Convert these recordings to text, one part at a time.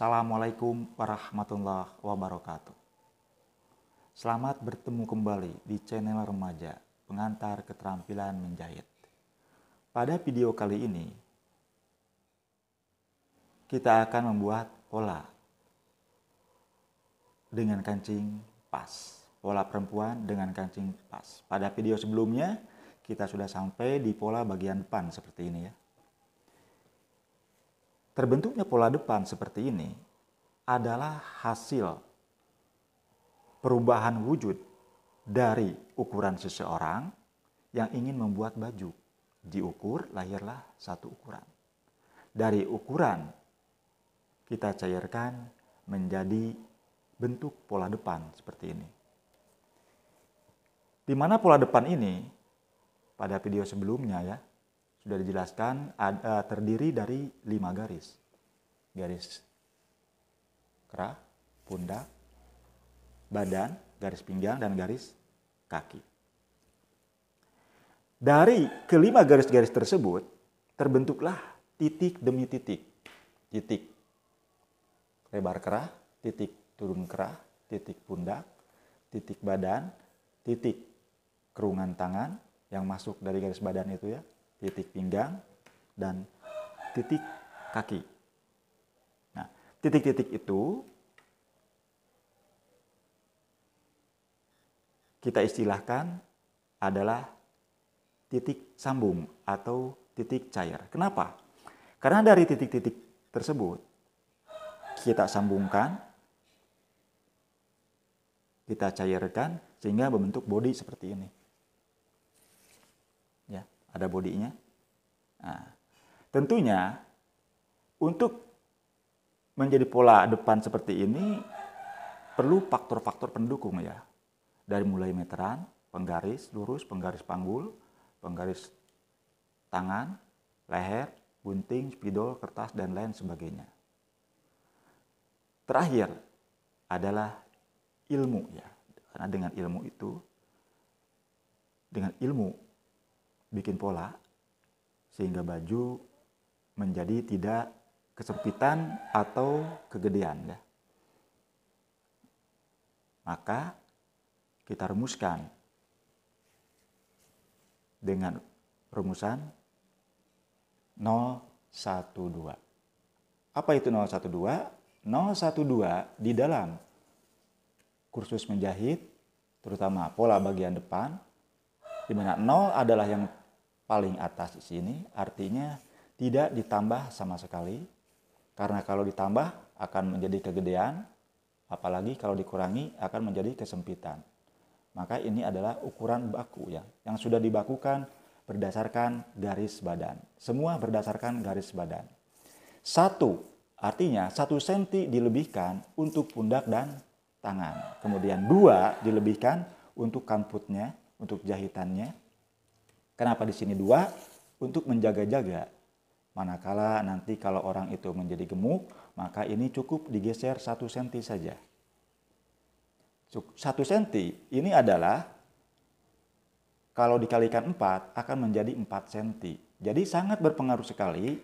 Assalamualaikum warahmatullahi wabarakatuh. Selamat bertemu kembali di channel Remaja Pengantar Keterampilan Menjahit. Pada video kali ini, kita akan membuat pola dengan kancing pas. Pola perempuan dengan kancing pas. Pada video sebelumnya, kita sudah sampai di pola bagian depan seperti ini ya. Terbentuknya pola depan seperti ini adalah hasil perubahan wujud dari ukuran seseorang yang ingin membuat baju. Diukur, lahirlah satu ukuran. Dari ukuran kita cairkan menjadi bentuk pola depan seperti ini. Di mana pola depan ini pada video sebelumnya ya sudah dijelaskan terdiri dari 5 garis. Garis kerah, pundak, badan, garis pinggang, dan garis kaki. Dari kelima garis-garis tersebut, terbentuklah titik demi titik. Titik lebar kerah, titik turun kerah, titik pundak, titik badan, titik kerungan tangan yang masuk dari garis badan itu ya, titik pinggang, dan titik kaki. Nah, titik-titik itu kita istilahkan adalah titik sambung atau titik cair. Kenapa? Karena dari titik-titik tersebut kita sambungkan, kita cairkan sehingga membentuk bodi seperti ini. Ya, ada bodinya. Nah, tentunya untuk menjadi pola depan seperti ini perlu faktor-faktor pendukung ya. Dari mulai meteran, penggaris lurus, penggaris panggul, penggaris tangan, leher, gunting, spidol, kertas, dan lain sebagainya. Terakhir adalah ilmu ya. Karena dengan ilmu itu, dengan ilmu bikin pola, sehingga baju menjadi tidak kesempitan atau kegedean ya. Maka kita rumuskan dengan rumusan 012. Apa itu 012? 012 di dalam kursus menjahit, terutama pola bagian depan, di mana 0 adalah yang paling atas di sini, artinya tidak ditambah sama sekali. Karena kalau ditambah akan menjadi kegedean, apalagi kalau dikurangi akan menjadi kesempitan. Maka ini adalah ukuran baku ya, yang sudah dibakukan berdasarkan garis badan. Semua berdasarkan garis badan. 1 artinya 1 cm dilebihkan untuk pundak dan tangan. Kemudian 2 dilebihkan untuk kanputnya, untuk jahitannya. Kenapa di sini 2? Untuk menjaga-jaga. Manakala nanti kalau orang itu menjadi gemuk, maka ini cukup digeser 1 cm saja. 1 cm ini adalah kalau dikalikan 4 akan menjadi 4 cm. Jadi sangat berpengaruh sekali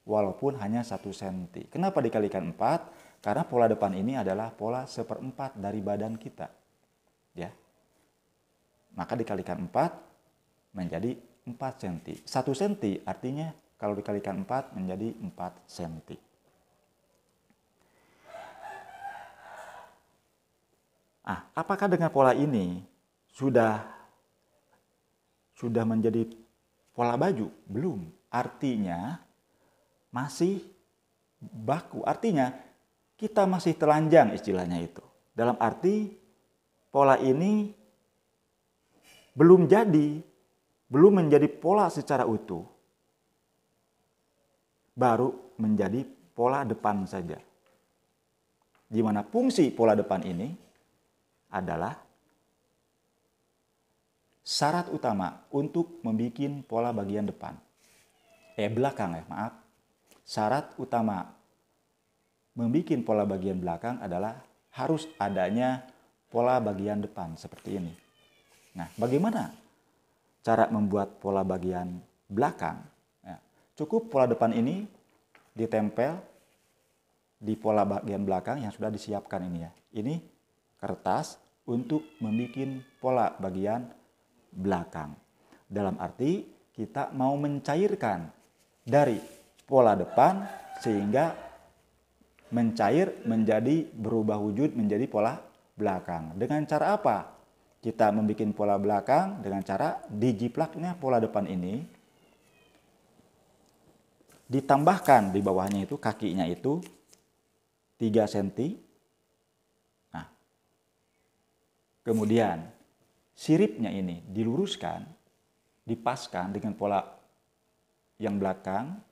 walaupun hanya 1 cm. Kenapa dikalikan 4? Karena pola depan ini adalah pola 1/4 dari badan kita. Ya. Maka dikalikan 4 menjadi 4 cm. 1 cm artinya kalau dikalikan 4 menjadi 4 cm. Apakah dengan pola ini sudah menjadi pola baju? Belum. Artinya masih baku. Artinya kita masih telanjang istilahnya itu. Dalam arti pola ini belum menjadi pola secara utuh. Baru menjadi pola depan saja. Di mana fungsi pola depan ini adalah syarat utama untuk membuat pola bagian depan. Belakang ya, maaf. Syarat utama membuat pola bagian belakang adalah harus adanya pola bagian depan seperti ini. Nah, bagaimana cara membuat pola bagian belakang? Cukup pola depan ini ditempel di pola bagian belakang yang sudah disiapkan ini ya. Ini kertas untuk membuat pola bagian belakang. Dalam arti kita mau mencairkan dari pola depan sehingga mencair menjadi berubah wujud menjadi pola belakang. Dengan cara apa? Kita membuat pola belakang dengan cara dijiplaknya pola depan ini, ditambahkan di bawahnya itu kakinya itu 3 cm. Nah, kemudian siripnya ini diluruskan, dipaskan dengan pola yang belakang.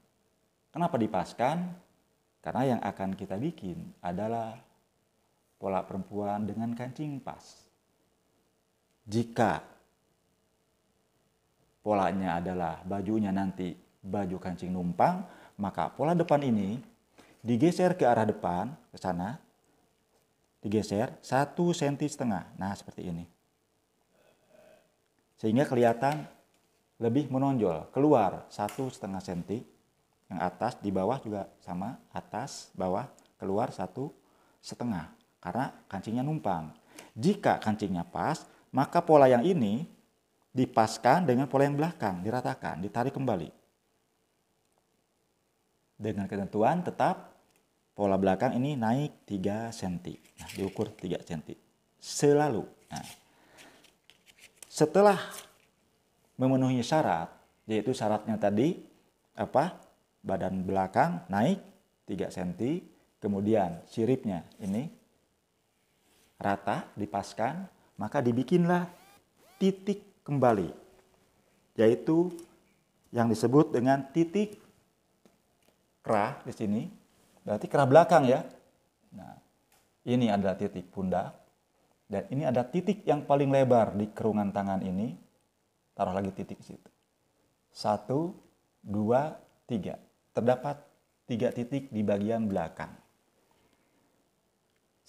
Kenapa dipaskan? Karena yang akan kita bikin adalah pola perempuan dengan kancing pas. Jika polanya adalah bajunya nanti baju kancing numpang, maka pola depan ini digeser ke arah depan, ke sana, digeser 1,5 cm. Nah, seperti ini. Sehingga kelihatan lebih menonjol, keluar 1,5 cm. Yang atas, di bawah juga sama, atas, bawah, keluar 1,5 karena kancingnya numpang. Jika kancingnya pas, maka pola yang ini dipaskan dengan pola yang belakang, diratakan, ditarik kembali. Dengan ketentuan tetap pola belakang ini naik 3 cm. Nah, diukur 3 cm. Selalu. Nah, setelah memenuhi syarat, yaitu syaratnya tadi apa? Badan belakang naik 3 cm, kemudian siripnya ini rata dipaskan, maka dibikinlah titik kembali, yaitu yang disebut dengan titik kerah di sini, berarti kerah belakang ya. Nah, ini adalah titik pundak, dan ini ada titik yang paling lebar di kerungan tangan ini, taruh lagi titik di situ. 1, 2, 3. Terdapat 3 titik di bagian belakang.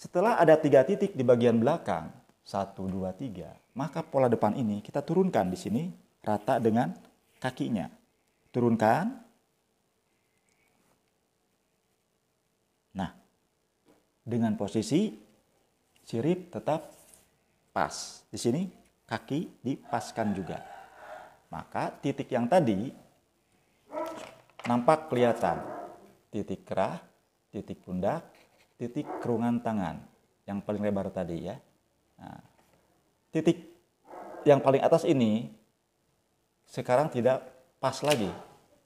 Setelah ada 3 titik di bagian belakang, 1, 2, 3, maka pola depan ini kita turunkan di sini rata dengan kakinya. Turunkan. Nah, dengan posisi sirip tetap pas. Di sini kaki dipaskan juga. Maka titik yang tadi nampak kelihatan, titik kerah, titik pundak, titik kerungan tangan yang paling lebar tadi ya. Nah, titik yang paling atas ini sekarang tidak pas lagi,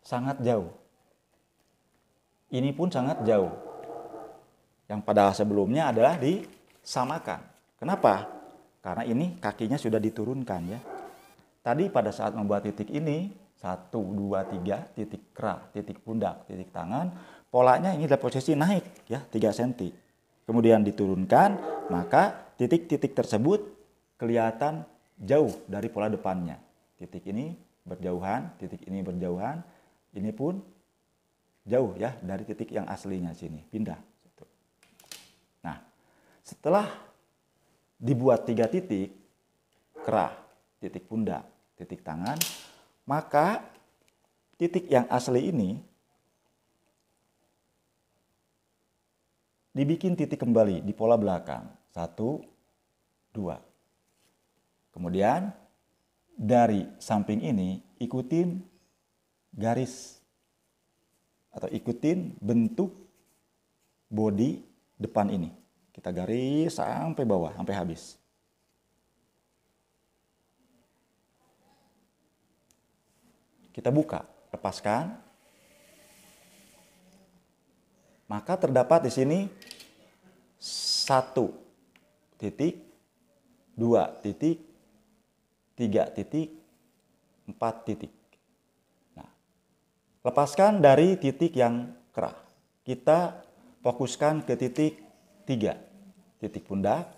sangat jauh. Ini pun sangat jauh. Yang pada sebelumnya adalah disamakan. Kenapa? Karena ini kakinya sudah diturunkan ya. Tadi pada saat membuat titik ini 1, 2, 3, titik kerah, titik pundak, titik tangan, polanya ini adalah posisi naik ya 3 cm. Kemudian diturunkan, maka titik-titik tersebut kelihatan jauh dari pola depannya. Titik ini berjauhan, titik ini berjauhan, ini pun jauh ya dari titik yang aslinya sini, pindah. Nah, setelah dibuat 3 titik, kerah, titik pundak, titik tangan, maka titik yang asli ini dibikin titik kembali di pola belakang. 1, 2. Kemudian dari samping ini ikutin garis atau ikutin bentuk bodi depan ini. Kita garis sampai bawah, sampai habis. Kita buka, lepaskan. Maka terdapat di sini 1 titik, 2 titik, 3 titik, 4 titik. Nah, lepaskan dari titik yang kerah. Kita fokuskan ke titik 3. Titik pundak,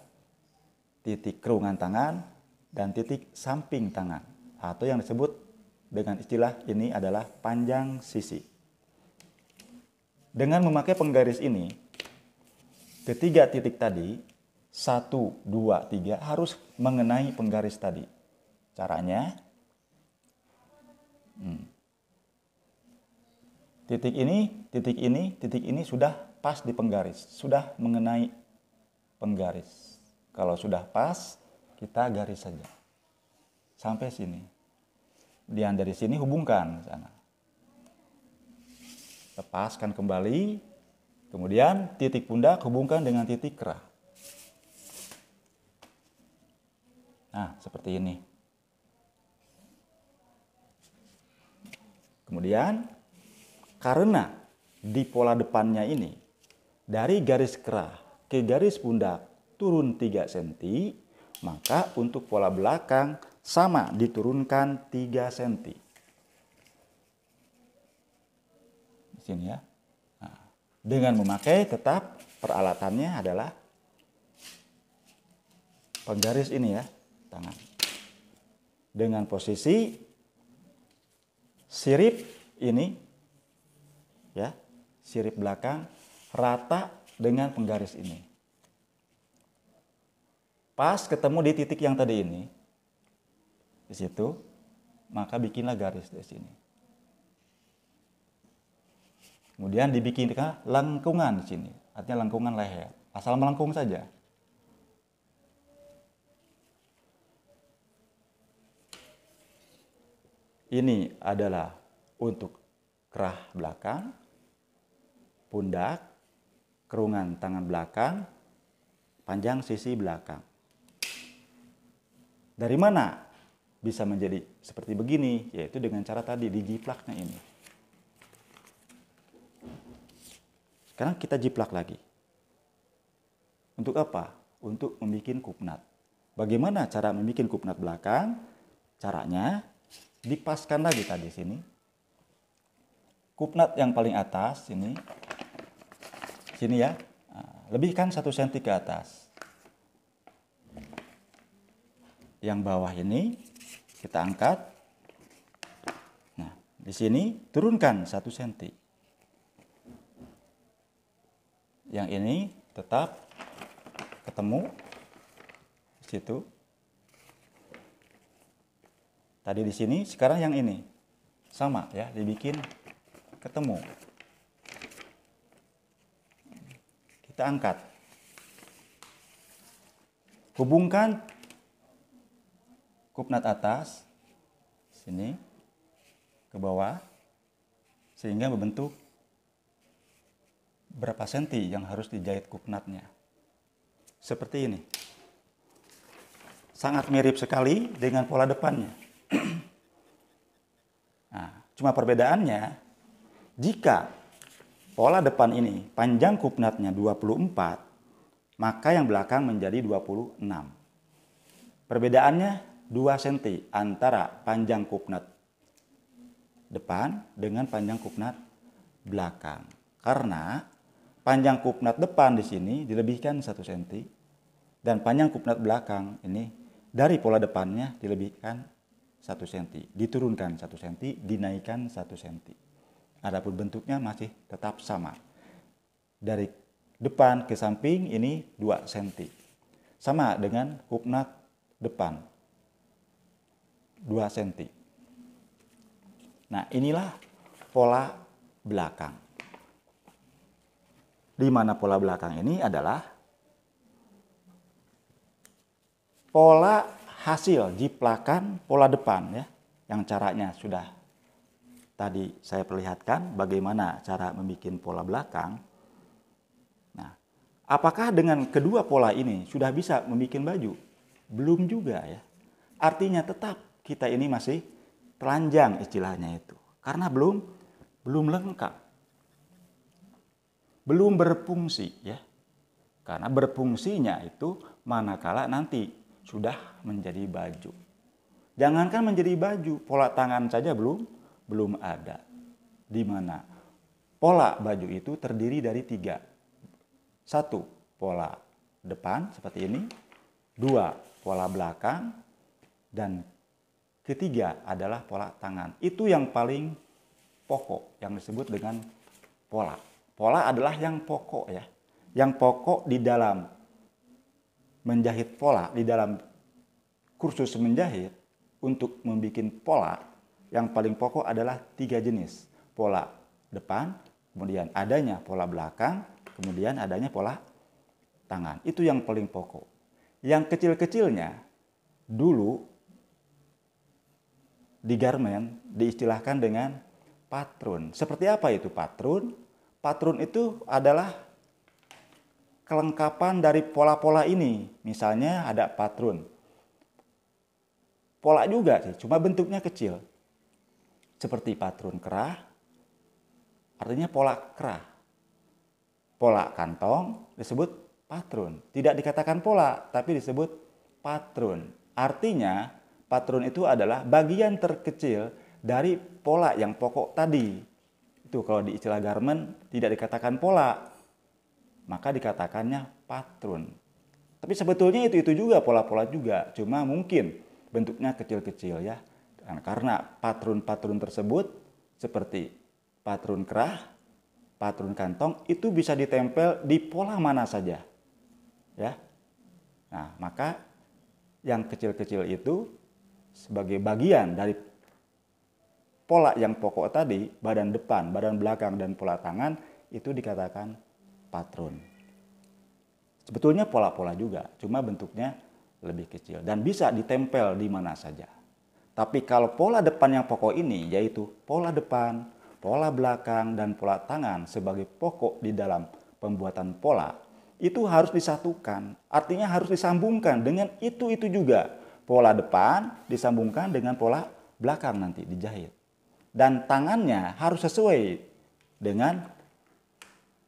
titik kerungan tangan, dan titik samping tangan. Atau yang disebut dengan istilah ini adalah panjang sisi. Dengan memakai penggaris ini, ketiga titik tadi, 1, 2, 3 harus mengenai penggaris tadi. Caranya, titik ini, titik ini, titik ini sudah pas di penggaris, sudah mengenai penggaris. Kalau sudah pas, kita garis saja sampai sini. Dan dari sini hubungkan sana. Lepaskan kembali, kemudian titik pundak hubungkan dengan titik kerah. Nah, seperti ini. Kemudian, karena di pola depannya ini, dari garis kerah ke garis pundak turun 3 cm, maka untuk pola belakang sama diturunkan 3 cm. Di sini ya. Nah, dengan memakai tetap peralatannya adalah penggaris ini ya, tangan. Dengan posisi sirip ini ya, sirip belakang rata dengan penggaris ini. Pas ketemu di titik yang tadi ini, di situ, maka bikinlah garis di sini. Kemudian dibikinkan lengkungan di sini, artinya lengkungan leher. Asal melengkung saja. Ini adalah untuk kerah belakang, pundak, kerungan tangan belakang, panjang sisi belakang. Dari mana bisa menjadi seperti begini? Yaitu dengan cara tadi dijiplaknya ini. Sekarang kita jiplak lagi. Untuk apa? Untuk membuat kupnat. Bagaimana cara membuat kupnat belakang? Caranya dipaskan lagi tadi sini. Kupnat yang paling atas sini ya, lebihkan 1 cm ke atas. Yang bawah ini kita angkat. Nah, di sini turunkan 1 cm. Yang ini tetap ketemu di situ. Tadi di sini, sekarang yang ini sama ya, dibikin ketemu. Kita angkat. Hubungkan kupnat atas sini ke bawah sehingga membentuk berapa senti yang harus dijahit kupnatnya. Seperti ini. Sangat mirip sekali dengan pola depannya. Nah, cuma perbedaannya, jika pola depan ini panjang kupnatnya 24, maka yang belakang menjadi 26. Perbedaannya 2 cm antara panjang kupnat depan dengan panjang kupnat belakang. Karena panjang kupnat depan di sini dilebihkan 1 cm dan panjang kupnat belakang ini dari pola depannya dilebihkan 1 cm, diturunkan 1 cm, dinaikkan 1 cm. Adapun bentuknya masih tetap sama. Dari depan ke samping ini 2 cm. Sama dengan kupnat depan 2 cm. Nah, inilah pola belakang. Di mana pola belakang ini adalah pola hasil jiplakan pola depan ya, yang caranya sudah tadi saya perlihatkan bagaimana cara membuat pola belakang. Nah, apakah dengan kedua pola ini sudah bisa membuat baju? Belum juga ya. Artinya tetap kita ini masih telanjang istilahnya itu. Karena belum lengkap. Belum berfungsi ya. Karena berfungsinya itu manakala nanti sudah menjadi baju. Jangankan menjadi baju, pola tangan saja belum ada. Di mana pola baju itu terdiri dari 3. 1, pola depan seperti ini. 2, pola belakang. Dan ketiga adalah pola tangan. Itu yang paling pokok yang disebut dengan pola. Pola adalah yang pokok ya. Yang pokok di dalam menjahit pola, di dalam kursus menjahit untuk membuat pola, yang paling pokok adalah 3 jenis. Pola depan, kemudian adanya pola belakang, kemudian adanya pola tangan. Itu yang paling pokok. Yang kecil-kecilnya dulu di garmen diistilahkan dengan patrun. Seperti apa itu patrun? Patrun itu adalah kelengkapan dari pola-pola ini. Misalnya ada patrun. Pola juga sih, cuma bentuknya kecil. Seperti patrun kerah, artinya pola kerah. Pola kantong disebut patrun. Tidak dikatakan pola, tapi disebut patrun. Artinya patrun itu adalah bagian terkecil dari pola yang pokok tadi. Itu kalau di istilah garmen tidak dikatakan pola, maka dikatakannya patrun. Tapi sebetulnya itu juga pola-pola juga, cuma mungkin bentuknya kecil-kecil ya. Dan karena patrun-patrun tersebut seperti patrun kerah, patrun kantong itu bisa ditempel di pola mana saja. Ya. Nah, maka yang kecil-kecil itu sebagai bagian dari pola yang pokok tadi, badan depan, badan belakang, dan pola tangan, itu dikatakan patrun. Sebetulnya pola-pola juga, cuma bentuknya lebih kecil dan bisa ditempel di mana saja. Tapi kalau pola depan yang pokok ini, yaitu pola depan, pola belakang, dan pola tangan sebagai pokok di dalam pembuatan pola, itu harus disatukan. Artinya harus disambungkan dengan itu juga. Pola depan disambungkan dengan pola belakang nanti dijahit. Dan tangannya harus sesuai dengan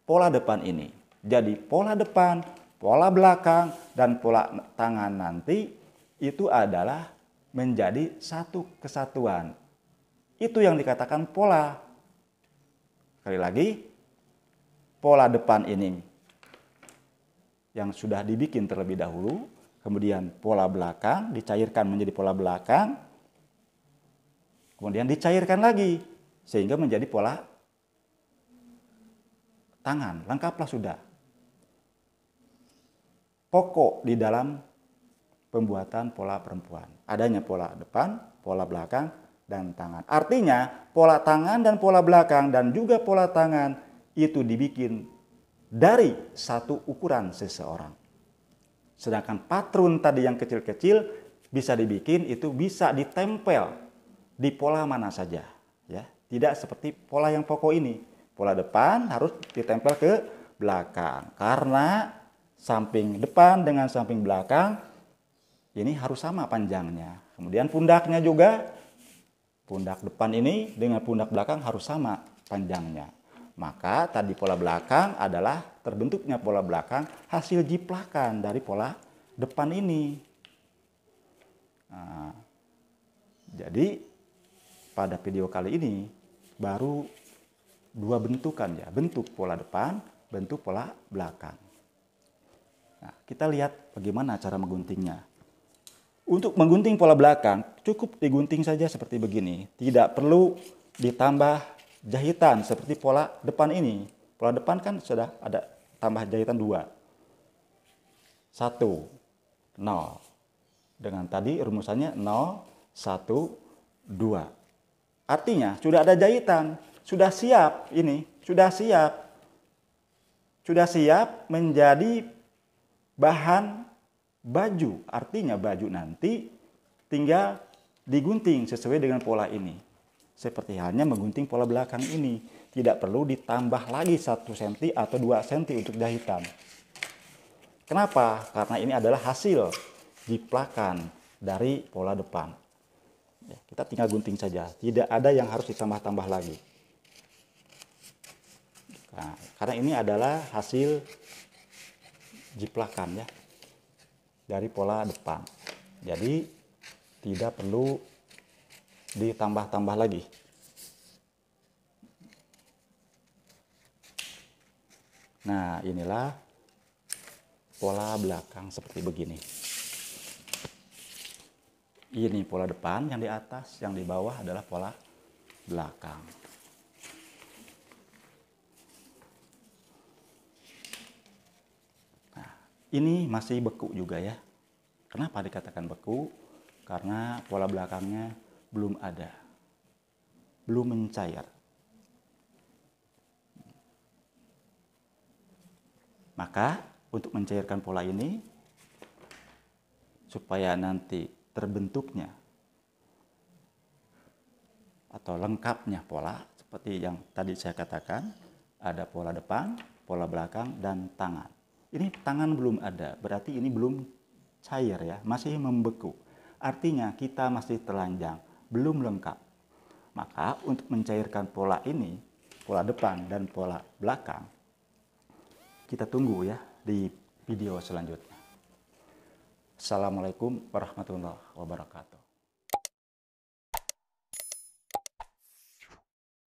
pola depan ini. Jadi pola depan, pola belakang, dan pola tangan nanti itu adalah menjadi satu kesatuan. Itu yang dikatakan pola. Sekali lagi, pola depan ini yang sudah dibikin terlebih dahulu, kemudian pola belakang dicairkan menjadi pola belakang, kemudian dicairkan lagi sehingga menjadi pola tangan. Lengkaplah sudah. Pokok di dalam pembuatan pola perempuan. Adanya pola depan, pola belakang, dan tangan. Artinya pola tangan dan pola belakang dan juga pola tangan itu dibikin dari satu ukuran seseorang. Sedangkan patrun tadi yang kecil-kecil bisa dibikin itu bisa ditempel di pola mana saja. Ya, tidak seperti pola yang pokok ini. Pola depan harus ditempel ke belakang karena samping depan dengan samping belakang ini harus sama panjangnya. Kemudian pundaknya juga, pundak depan ini dengan pundak belakang harus sama panjangnya. Maka tadi pola belakang adalah terbentuknya pola belakang hasil jiplakan dari pola depan ini. Nah, jadi pada video kali ini baru dua bentukan ya, bentuk pola depan, bentuk pola belakang. Nah, kita lihat bagaimana cara mengguntingnya. Untuk menggunting pola belakang, cukup digunting saja seperti begini. Tidak perlu ditambah jahitan seperti pola depan ini. Pola depan kan sudah ada tambah jahitan 2. 1, 0. Dengan tadi rumusannya 0, 1, 2. Artinya sudah ada jahitan. Sudah siap ini. Sudah siap. Sudah siap menjadi bahan baju, artinya baju nanti tinggal digunting sesuai dengan pola ini. Seperti halnya menggunting pola belakang ini. Tidak perlu ditambah lagi 1 cm atau 2 cm untuk jahitan. Kenapa? Karena ini adalah hasil jiplakan dari pola depan. Ya, kita tinggal gunting saja. Tidak ada yang harus ditambah-tambah lagi. Nah, karena ini adalah hasil jiplakan ya. Dari pola depan. Jadi tidak perlu ditambah-tambah lagi. Nah, inilah pola belakang seperti begini. Ini pola depan yang di atas, yang di bawah adalah pola belakang. Ini masih beku juga ya. Kenapa dikatakan beku? Karena pola belakangnya belum ada. Belum mencair. Maka untuk mencairkan pola ini, supaya nanti terbentuknya atau lengkapnya pola, seperti yang tadi saya katakan, ada pola depan, pola belakang, dan tangan. Ini tangan belum ada, berarti ini belum cair ya, masih membeku. Artinya kita masih telanjang, belum lengkap. Maka untuk mencairkan pola ini, pola depan dan pola belakang, kita tunggu ya di video selanjutnya. Assalamualaikum warahmatullahi wabarakatuh.